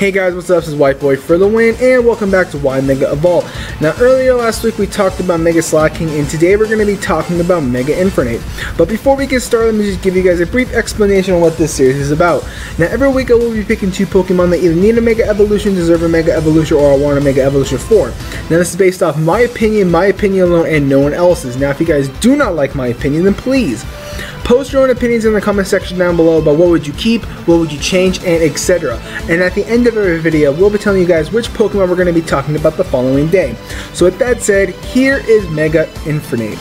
Hey guys, what's up? This is White Boy for the win, and welcome back to Why Mega Evolve. Now, earlier last week we talked about Mega Slacking, and today we're going to be talking about Mega Infernape. But before we get started, let me just give you guys a brief explanation on what this series is about. Now, every week I will be picking two Pokemon that either need a Mega Evolution, deserve a Mega Evolution, or I want a Mega Evolution for. Now, this is based off my opinion alone, and no one else's. Now, if you guys do not like my opinion, then please post your own opinions in the comment section down below about what would you keep, what would you change, and etc. And at the end of every video, we'll be telling you guys which Pokemon we're going to be talking about the following day. So with that said, here is Mega Infernape.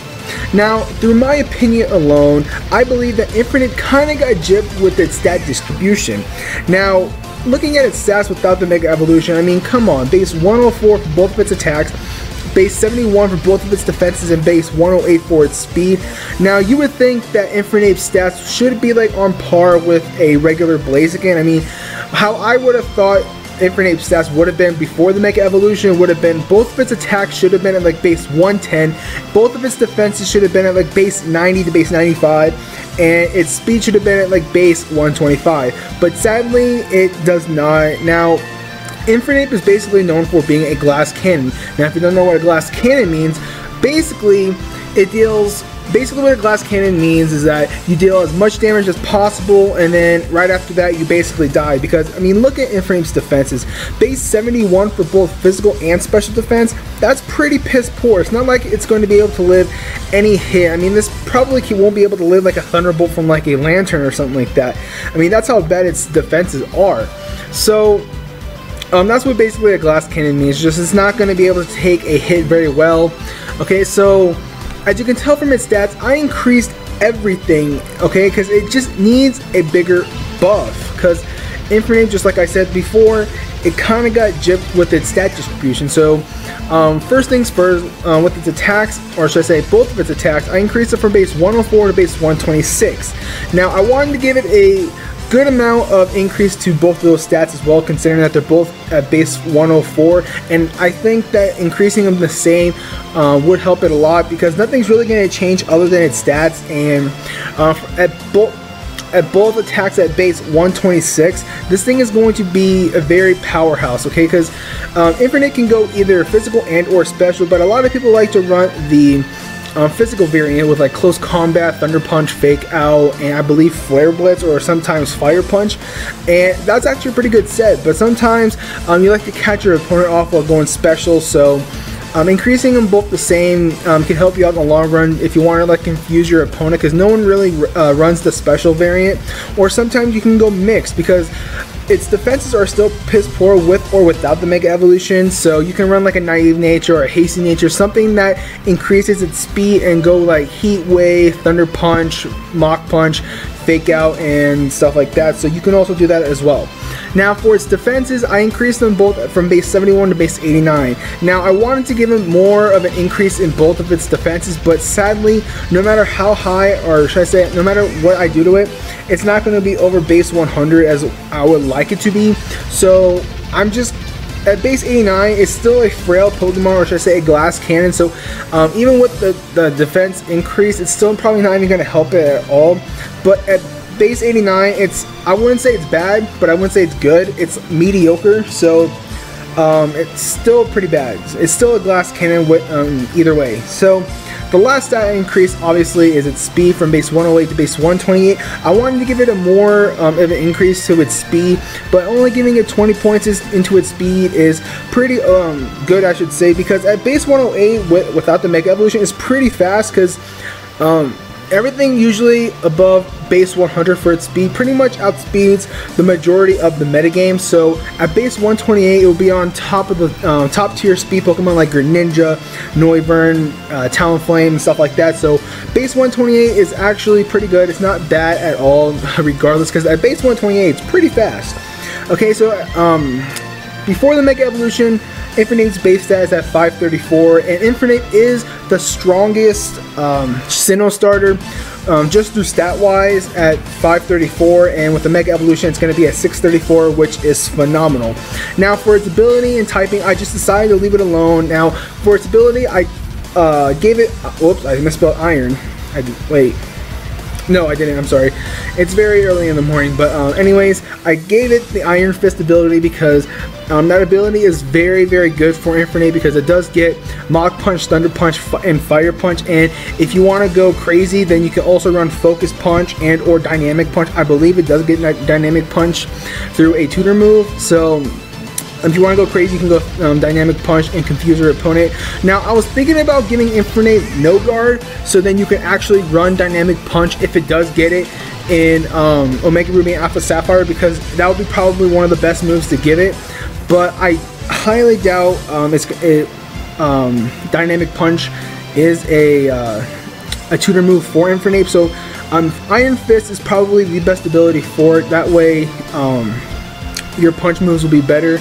Now, through my opinion alone, I believe that Infernape kind of got gypped with its stat distribution. Now, looking at its stats without the Mega Evolution, I mean, come on, base 104 for both of its attacks, base 71 for both of its defenses, and base 108 for its speed. Now, you would think that Infernape's stats should be like on par with a regular Blaziken. I mean, how I would have thought Infernape's stats would have been before the Mega Evolution would have been both of its attacks should have been at like base 110, both of its defenses should have been at like base 90 to base 95, and its speed should have been at like base 125. But sadly, it does not. Now, Infernape is basically known for being a glass cannon. Now, if you don't know what a glass cannon means, basically what a glass cannon means is that you deal as much damage as possible, and then right after that you basically die. Because I mean, look at Infernape's defenses. Base 71 for both physical and special defense. That's pretty piss poor. It's not like it's going to be able to live any hit. I mean, this probably won't be able to live like a Thunderbolt from like a Lantern or something like that. I mean, that's how bad its defenses are. So that's what basically a glass cannon means. Just it's not going to be able to take a hit very well. Okay, so as you can tell from its stats, I increased everything, okay, because it just needs a bigger buff. Because Infernape, just like I said before, it kind of got gypped with its stat distribution. So first things first, with its attacks, or should I say both of its attacks, I increased it from base 104 to base 126. Now, I wanted to give it a good amount of increase to both of those stats as well, considering that they're both at base 104, and I think that increasing them the same would help it a lot, because nothing's really going to change other than its stats. And at both attacks at base 126, this thing is going to be a very powerhouse, okay, because Infernape can go either physical and or special, but a lot of people like to run the physical variant with like Close Combat, Thunder Punch, Fake Out, and I believe Flare Blitz, or sometimes Fire Punch, and that's actually a pretty good set. But sometimes you like to catch your opponent off while going special, so increasing them both the same can help you out in the long run if you want to like confuse your opponent, because no one really runs the special variant. Or sometimes you can go mixed, because its defenses are still piss poor with or without the Mega Evolution, so you can run like a Naive Nature or a Hasty Nature, something that increases its speed, and go like Heat Wave, Thunder Punch, Mach Punch, Fake Out, and stuff like that. So you can also do that as well. Now, for its defenses, I increased them both from base 71 to base 89. Now, I wanted to give it more of an increase in both of its defenses, but sadly, no matter how high, or should I say, no matter what I do to it, it's not going to be over base 100 as I would like it to be. So I'm just at base 89. It's still a frail Pokemon, or should I say a glass cannon. So even with the defense increase, it's still probably not even going to help it at all. But at base 89, I wouldn't say it's bad, but I wouldn't say it's good. It's mediocre, so it's still pretty bad. It's still a glass cannon with either way. So the last stat increase obviously is its speed from base 108 to base 128. I wanted to give it a more of an increase to its speed, but only giving it 20 points into its speed is pretty good, I should say, because at base 108 without the Mega Evolution is pretty fast, because everything usually above base 100 for its speed pretty much outspeeds the majority of the metagame. So at base 128, it will be on top of the top tier speed Pokemon like Greninja, Noivern, Talonflame, and stuff like that. So base 128 is actually pretty good. It's not bad at all, regardless, because at base 128, it's pretty fast. Okay, so before the Mega Evolution, Infernape's base stat is at 534, and Infernape is the strongest Sinnoh starter, just through stat wise, at 534, and with the Mega Evolution it's going to be at 634, which is phenomenal. Now, for its ability and typing, I just decided to leave it alone. Now, for its ability, I gave it, whoops, I misspelled iron. No, I didn't. I'm sorry. It's very early in the morning. But anyways, I gave it the Iron Fist ability because that ability is very, very good for Infernape because it does get Mach Punch, Thunder Punch, and Fire Punch. And if you want to go crazy, then you can also run Focus Punch and or Dynamic Punch. I believe it does get Dynamic Punch through a tutor move. So if you want to go crazy, you can go Dynamic Punch and confuse your opponent. Now, I was thinking about giving Infernape no guard, so then you can actually run Dynamic Punch if it does get it in Omega Ruby and Alpha Sapphire, because that would be probably one of the best moves to give it. But I highly doubt Dynamic Punch is a tutor move for Infernape. So Iron Fist is probably the best ability for it. That way your punch moves will be better.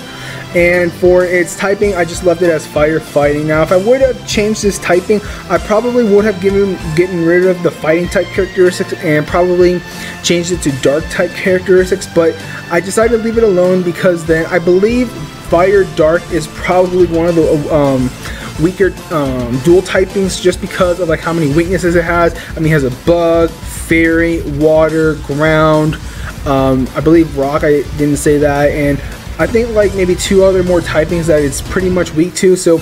And for its typing, I just left it as Fire Fighting. Now, if I would have changed this typing, I probably would have getting rid of the Fighting type characteristics and probably changed it to Dark type characteristics. But I decided to leave it alone because then I believe Fire Dark is probably one of the weaker dual typings, just because of like how many weaknesses it has. I mean, it has a Bug, Fairy, Water, Ground. I believe Rock. I didn't say that, and I think like maybe 2 other more typings that it's pretty much weak to. So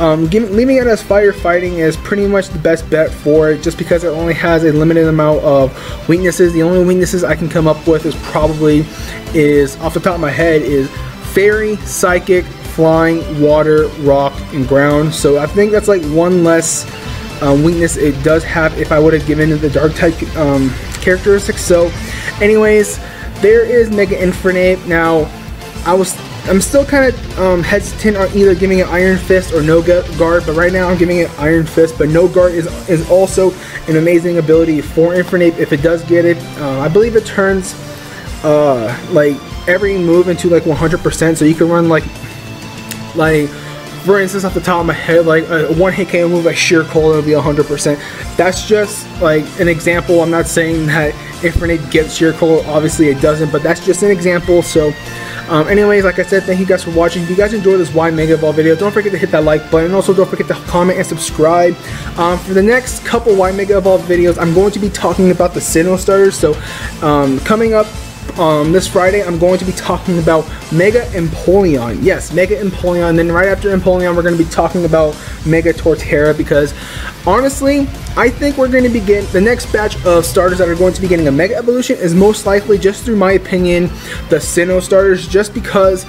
leaving it as Fire Fighting is pretty much the best bet for it, just because it only has a limited amount of weaknesses. The only weaknesses I can come up with is off the top of my head is Fairy, Psychic, Flying, Water, Rock, and Ground. So I think that's like one less weakness it does have if I would have given it the Dark type characteristics. So anyways, there is Mega Infernape. Now, I'm still kind of hesitant on either giving it Iron Fist or no guard, but right now I'm giving it Iron Fist. But no guard is also an amazing ability for Infernape if it does get it. I believe it turns like every move into like 100%, so you can run like for instance, off the top of my head, like a one-hit KO move like Sheer Cold, it'll be 100%. That's just like an example. I'm not saying that Infernape gets Sheer Cold, obviously it doesn't, but that's just an example. So anyways, like I said, thank you guys for watching. If you guys enjoyed this Y Mega Evolve video, don't forget to hit that like button. Also, don't forget to comment and subscribe. For the next couple Y Mega Evolve videos, I'm going to be talking about the Sinnoh starters. So coming up this Friday, I'm going to be talking about Mega Empoleon. Yes, Mega Empoleon. And then right after Empoleon, we're going to be talking about Mega Torterra, because honestly, I think we're going to be getting the next batch of starters that are going to be getting a Mega Evolution is most likely, just through my opinion, the Sinnoh starters, just because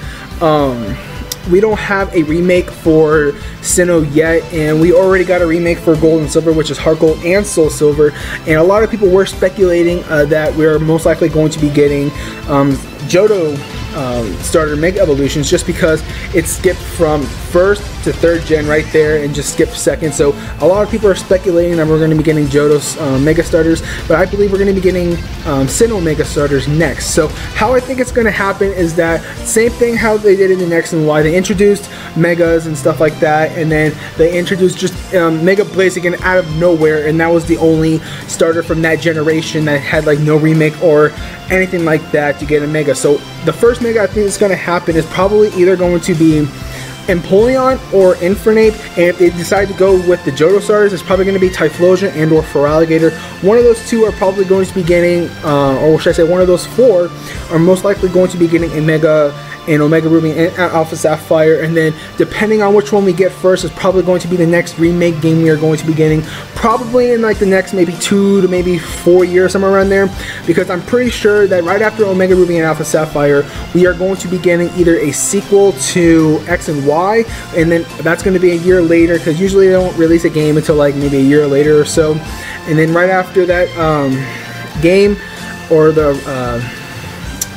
we don't have a remake for Sinnoh yet, and we already got a remake for Gold and Silver, which is Heart Gold and Soul Silver, and a lot of people were speculating that we're most likely going to be getting Johto starter Mega Evolutions, just because it skipped from 1st to 3rd gen right there and just skipped 2nd. So a lot of people are speculating that we're going to be getting Johto's Mega starters, but I believe we're going to be getting Sinnoh Mega starters next. So how I think it's going to happen is that same thing how they did in the X and Y. They introduced Megas and stuff like that, and then they introduced just Mega Blaziken out of nowhere, and that was the only starter from that generation that had like no remake or anything like that to get a Mega. So the first Mega I think is going to happen is probably either going to be Empoleon or Infernape, and if they decide to go with the Johto starters, it's probably going to be Typhlosion and or Feraligatr. One of those two are probably going to be getting, or should I say one of those 4 are most likely going to be getting a Mega in Omega Ruby and Alpha Sapphire, and then depending on which one we get first is probably going to be the next remake game we are going to be getting, probably in like the next maybe 2 to maybe 4 years, somewhere around there, because I'm pretty sure that right after Omega Ruby and Alpha Sapphire, we are going to be getting either a sequel to X and Y, and then that's going to be a year later, because usually they don't release a game until like maybe a year later or so, and then right after that game, or the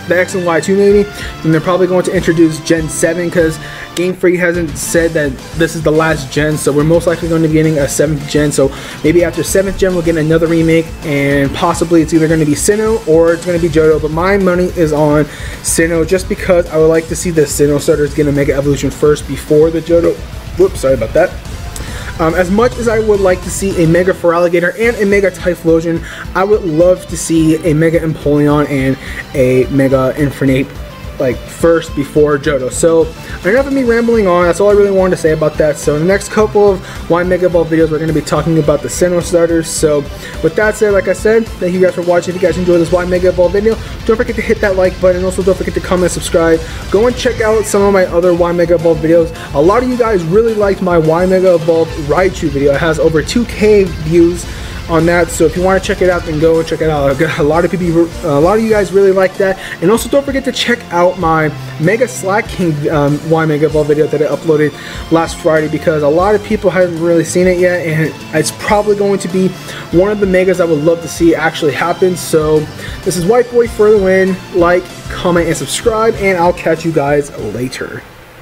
X and Y 2 maybe, and they're probably going to introduce Gen 7, because Game Freak hasn't said that this is the last gen, so we're most likely going to be getting a 7th gen. So maybe after 7th gen we'll get another remake, and possibly it's either going to be Sinnoh or it's going to be Johto, but my money is on Sinnoh, just because I would like to see the Sinnoh starters get a Mega Evolution first before the Johto. Whoops, sorry about that. As much as I would like to see a Mega Feraligatr and a Mega Typhlosion, I would love to see a Mega Empoleon and a Mega Infernape like first before Johto. So enough of me rambling on. That's all I really wanted to say about that. So in the next couple of Y Mega Evolve videos, we're going to be talking about the Sinnoh starters. So with that said, like I said, thank you guys for watching. If you guys enjoyed this Y Mega Evolve video, don't forget to hit that like button. Also, don't forget to comment and subscribe. Go and check out some of my other Y Mega Evolve videos. A lot of you guys really liked my Y Mega Evolve Raichu video. It has over 2K views on that, so if you want to check it out, then go and check it out. A lot of you guys really like that. And also don't forget to check out my Mega Slacking Y Mega Evolve video that I uploaded last Friday, because a lot of people haven't really seen it yet, and it's probably going to be one of the megas I would love to see actually happen. So this is White Boy for the win. Like, comment, and subscribe, and I'll catch you guys later.